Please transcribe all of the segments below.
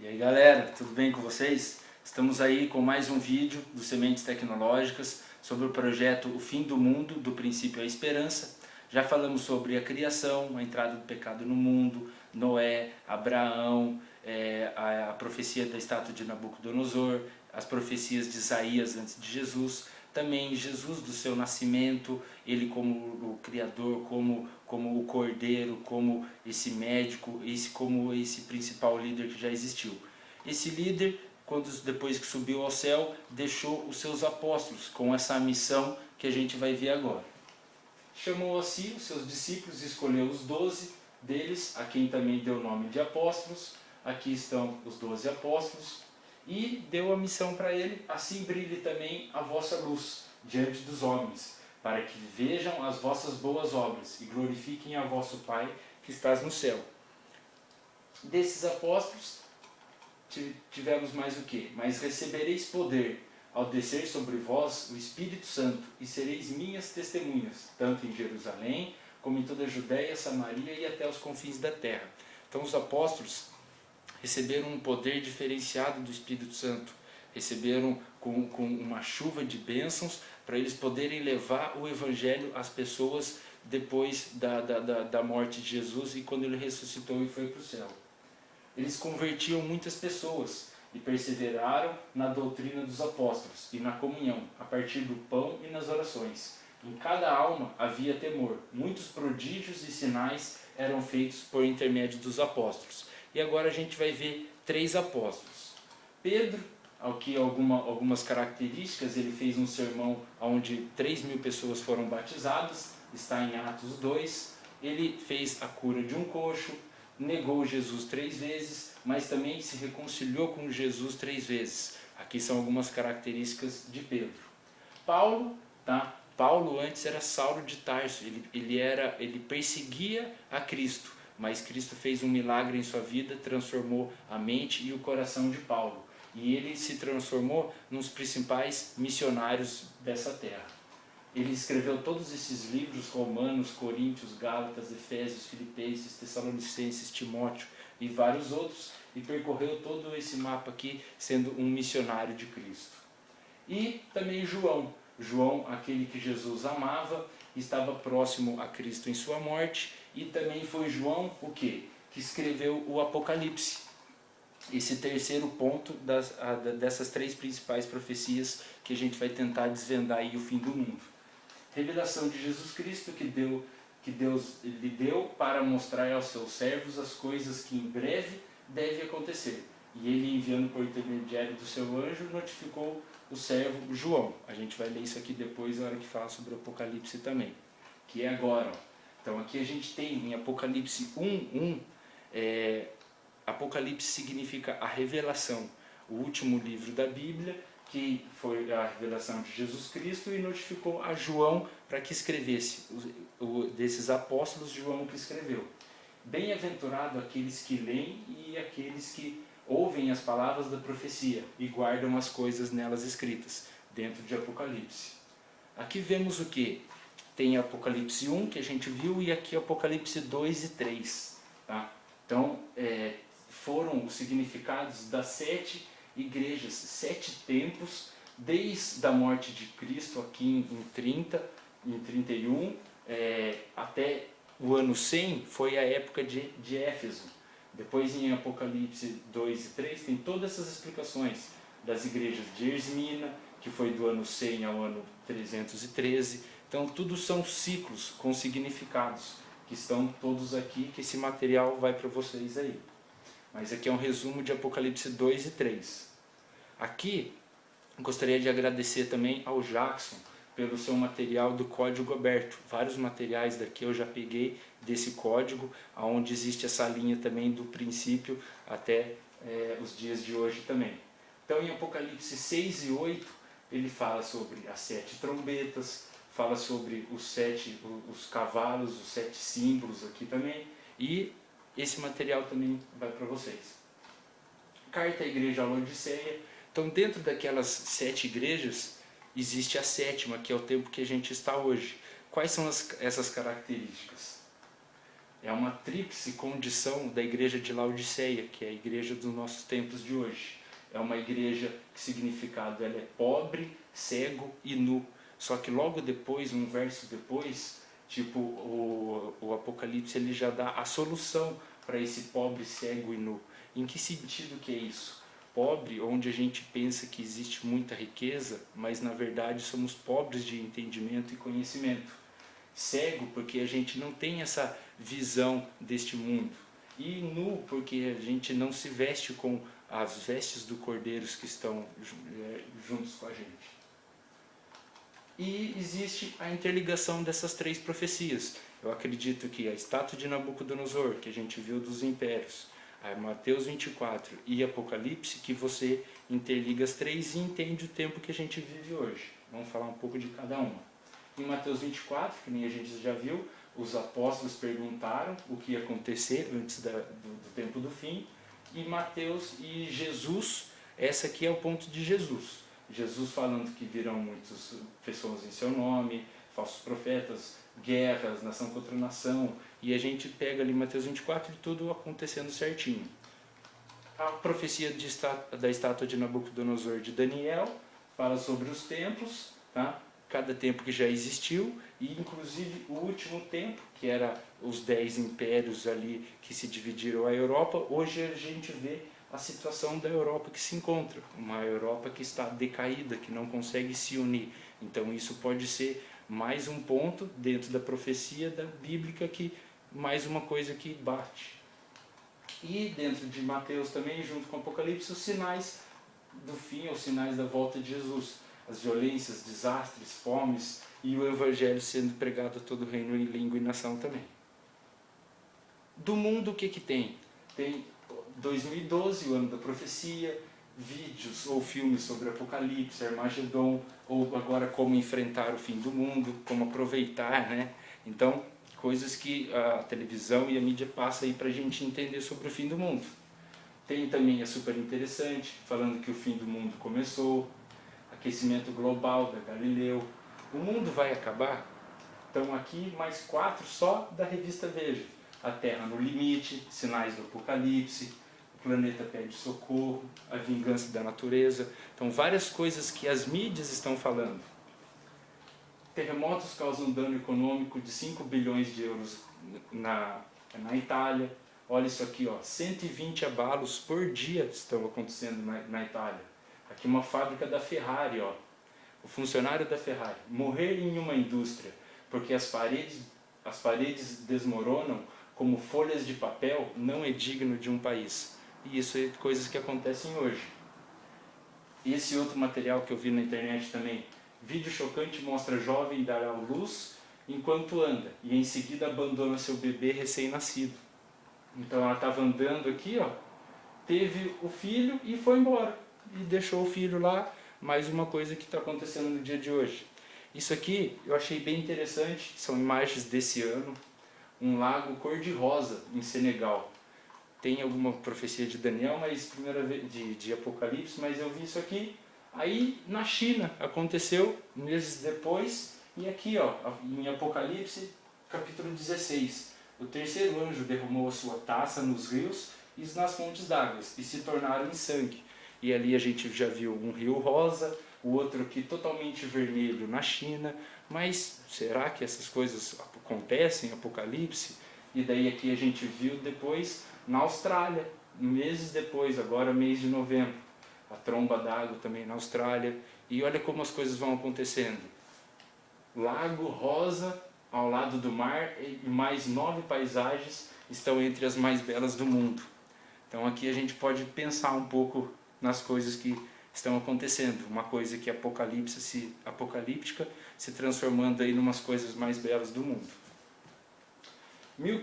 E aí galera, tudo bem com vocês? Estamos aí com mais um vídeo do Sementes Tecnológicas sobre o projeto O Fim do Mundo, do Princípio à Esperança. Já falamos sobre a criação, a entrada do pecado no mundo, Noé, Abraão, a profecia da estátua de Nabucodonosor, as profecias de Isaías antes de Jesus, também Jesus do seu nascimento, ele como o Criador, como o Cordeiro, como esse médico, como esse principal líder que já existiu. Esse líder, depois que subiu ao céu, deixou os seus apóstolos com essa missão que a gente vai ver agora. Chamou a si os seus discípulos, escolheu os 12 deles, a quem também deu o nome de apóstolos. Aqui estão os 12 apóstolos. E deu a missão para ele: assim brilhe também a vossa luz diante dos homens, para que vejam as vossas boas obras e glorifiquem a vosso Pai que estás no céu. Desses apóstolos tivemos mais o quê? Mas recebereis poder ao descer sobre vós o Espírito Santo, e sereis minhas testemunhas, tanto em Jerusalém, como em toda a Judéia, Samaria e até os confins da terra. Então os apóstolos receberam um poder diferenciado do Espírito Santo, receberam com uma chuva de bênçãos para eles poderem levar o Evangelho às pessoas depois da morte de Jesus e quando ele ressuscitou e foi para o céu. Eles convertiam muitas pessoas e perseveraram na doutrina dos apóstolos e na comunhão, a partir do pão e nas orações. Em cada alma havia temor. Muitos prodígios e sinais eram feitos por intermédio dos apóstolos. E agora a gente vai ver 3 apóstolos. Pedro, aqui algumas características, ele fez um sermão onde 3.000 pessoas foram batizadas, está em Atos 2. Ele fez a cura de um coxo, negou Jesus 3 vezes, mas também se reconciliou com Jesus 3 vezes. Aqui são algumas características de Pedro. Paulo, tá? Paulo antes era Saulo de Tarso, ele perseguia a Cristo, mas Cristo fez um milagre em sua vida, transformou a mente e o coração de Paulo. E ele se transformou nos principais missionários dessa terra. Ele escreveu todos esses livros: Romanos, Coríntios, Gálatas, Efésios, Filipenses, Tessalonicenses, Timóteo e vários outros, e percorreu todo esse mapa aqui sendo um missionário de Cristo. E também João, aquele que Jesus amava, estava próximo a Cristo em sua morte, e também foi João o quê? Que escreveu o Apocalipse. Esse terceiro ponto dessas 3 principais profecias que a gente vai tentar desvendar aí o fim do mundo. Revelação de Jesus Cristo que Deus lhe deu para mostrar aos seus servos as coisas que em breve devem acontecer. E ele, enviando por intermediário do seu anjo, notificou o servo João. A gente vai ler isso aqui depois, na hora que fala sobre o Apocalipse também, que é agora. Então aqui a gente tem em Apocalipse 1:1, Apocalipse significa a revelação, o último livro da Bíblia, que foi a revelação de Jesus Cristo, e notificou a João para que escrevesse, desses apóstolos, João que escreveu. Bem-aventurado aqueles que leem e aqueles que ouvem as palavras da profecia e guardam as coisas nelas escritas, dentro de Apocalipse. Aqui vemos o que? Tem Apocalipse 1, que a gente viu, e aqui Apocalipse 2 e 3. Tá? Então, foram os significados das 7 igrejas, 7 tempos, desde a morte de Cristo aqui em 31, até o ano 100, foi a época de Éfeso. Depois em Apocalipse 2 e 3 tem todas essas explicações das igrejas de Esmina, que foi do ano 100 ao ano 313. Então tudo são ciclos com significados, que estão todos aqui, que esse material vai para vocês aí. Mas aqui é um resumo de Apocalipse 2 e 3. Aqui, gostaria de agradecer também ao Jackson pelo seu material do código aberto. Vários materiais daqui eu já peguei desse código, onde existe essa linha também do princípio até os dias de hoje também. Então em Apocalipse 6 e 8, ele fala sobre as 7 trombetas, fala sobre os cavalos, os 7 símbolos aqui também, e esse material também vai para vocês. Carta à igreja à Laodiceia. Então dentro daquelas 7 igrejas, existe a 7ª, que é o tempo que a gente está hoje. Quais são essas características? É uma tríplice condição da igreja de Laodiceia, que é a igreja dos nossos tempos de hoje. É uma igreja que significado ela é pobre, cego e nu. Só que logo depois, um verso depois, tipo o Apocalipse, ele já dá a solução para esse pobre, cego e nu. Em que sentido que é isso? Pobre, onde a gente pensa que existe muita riqueza, mas na verdade somos pobres de entendimento e conhecimento. Cego, porque a gente não tem essa visão deste mundo. E nu, porque a gente não se veste com as vestes do Cordeiro que estão juntos com a gente. E existe a interligação dessas três profecias. Eu acredito que a estátua de Nabucodonosor, que a gente viu dos impérios, a Mateus 24 e Apocalipse, que você interliga as três e entende o tempo que a gente vive hoje. Vamos falar um pouco de cada uma. Em Mateus 24, que nem a gente já viu, os apóstolos perguntaram o que ia acontecer antes do tempo do fim. E Mateus e Jesus, essa aqui é o ponto de Jesus. Jesus falando que virão muitas pessoas em seu nome, falsos profetas, guerras, nação contra nação. E a gente pega ali Mateus 24 e tudo acontecendo certinho. A profecia da estátua de Nabucodonosor de Daniel fala sobre os templos, tá? Cada tempo que já existiu, e inclusive o último tempo, que era os 10 impérios ali que se dividiram a Europa. Hoje a gente vê a situação da Europa que se encontra, uma Europa que está decaída, que não consegue se unir. Então isso pode ser mais um ponto dentro da profecia da bíblica, que mais uma coisa que bate. E dentro de Mateus também, junto com Apocalipse, os sinais do fim, os sinais da volta de Jesus. As violências, desastres, fomes e o evangelho sendo pregado a todo o reino em língua e nação também. Do mundo o que tem? Tem 2012, o ano da profecia, vídeos ou filmes sobre Apocalipse, Armagedon, ou agora como enfrentar o fim do mundo, como aproveitar, né? Então, coisas que a televisão e a mídia passam aí para a gente entender sobre o fim do mundo. Tem também a super interessante, falando que o fim do mundo começou, aquecimento global da Galileu. O mundo vai acabar? Então aqui mais 4 só da revista Veja. A Terra no limite, sinais do Apocalipse, o planeta pede socorro, a vingança da natureza. Então várias coisas que as mídias estão falando. Terremotos causam dano econômico de 5 bilhões de euros na Itália. Olha isso aqui, ó, 120 abalos por dia estão acontecendo na Itália. Aqui uma fábrica da Ferrari, ó. O funcionário da Ferrari morrer em uma indústria porque as paredes desmoronam como folhas de papel não é digno de um país. E isso é coisas que acontecem hoje. Esse outro material que eu vi na internet também, vídeo chocante mostra jovem dar à luz enquanto anda e em seguida abandona seu bebê recém-nascido. Então ela estava andando aqui, ó, teve o filho e foi embora. E deixou o filho lá, mais uma coisa que está acontecendo no dia de hoje. Isso aqui eu achei bem interessante, são imagens desse ano, um lago cor-de-rosa em Senegal. Tem alguma profecia de Daniel, mas primeira vez de Apocalipse, mas eu vi isso aqui. Aí na China aconteceu meses depois, e aqui ó, em Apocalipse capítulo 16, o terceiro anjo derramou a sua taça nos rios e nas fontes d'água, e se tornaram em sangue. E ali a gente já viu um rio rosa, o outro aqui totalmente vermelho na China. Mas será que essas coisas acontecem em Apocalipse? E daí aqui a gente viu depois na Austrália, meses depois, agora mês de novembro, a tromba d'água também na Austrália. E olha como as coisas vão acontecendo. Lago rosa ao lado do mar e mais 9 paisagens estão entre as mais belas do mundo. Então aqui a gente pode pensar um pouco nas coisas que estão acontecendo. Uma coisa que é apocalíptica se transformando aí em umas coisas mais belas do mundo. 1000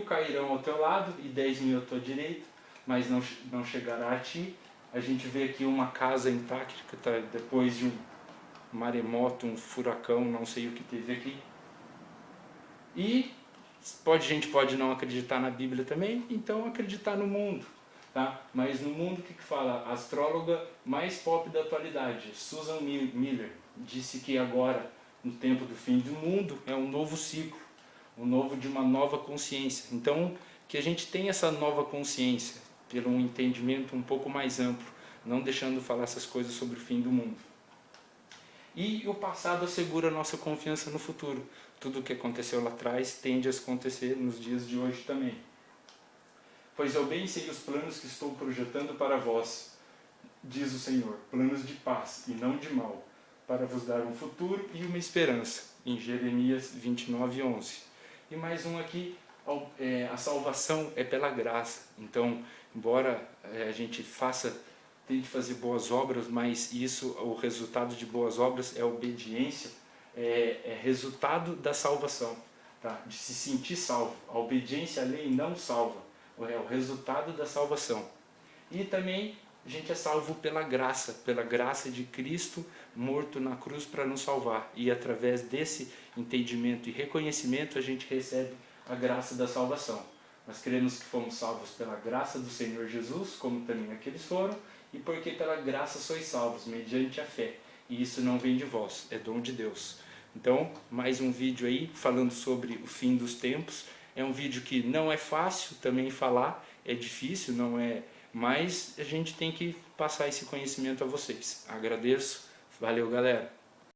cairão ao teu lado e 10.000 à tua direita, mas não chegará a ti. A gente vê aqui uma casa intacta, tá, depois de um maremoto, um furacão, não sei o que teve aqui. E a gente pode não acreditar na Bíblia também, então acreditar no mundo. Tá? Mas no mundo o que fala? A astróloga mais pop da atualidade, Susan Miller, disse que agora, no tempo do fim do mundo, é um novo ciclo, o novo de uma nova consciência. Então, que a gente tenha essa nova consciência, pelo um entendimento um pouco mais amplo, não deixando falar essas coisas sobre o fim do mundo. E o passado assegura a nossa confiança no futuro. Tudo o que aconteceu lá atrás tende a acontecer nos dias de hoje também. Pois eu bem sei os planos que estou projetando para vós, diz o Senhor, planos de paz e não de mal, para vos dar um futuro e uma esperança, em Jeremias 29:11. E mais um aqui, a salvação é pela graça. Então, embora a gente tente fazer boas obras, mas o resultado de boas obras é obediência, é resultado da salvação, tá? De se sentir salvo. A obediência à lei não salva, é o resultado da salvação. E também a gente é salvo pela graça de Cristo morto na cruz para nos salvar. E através desse entendimento e reconhecimento a gente recebe a graça da salvação. Nós cremos que fomos salvos pela graça do Senhor Jesus, como também aqueles foram, e porque pela graça sois salvos, mediante a fé. E isso não vem de vós, é dom de Deus. Então, mais um vídeo aí falando sobre o fim dos tempos. É um vídeo que não é fácil também falar, é difícil, não é, mas a gente tem que passar esse conhecimento a vocês. Agradeço, valeu galera!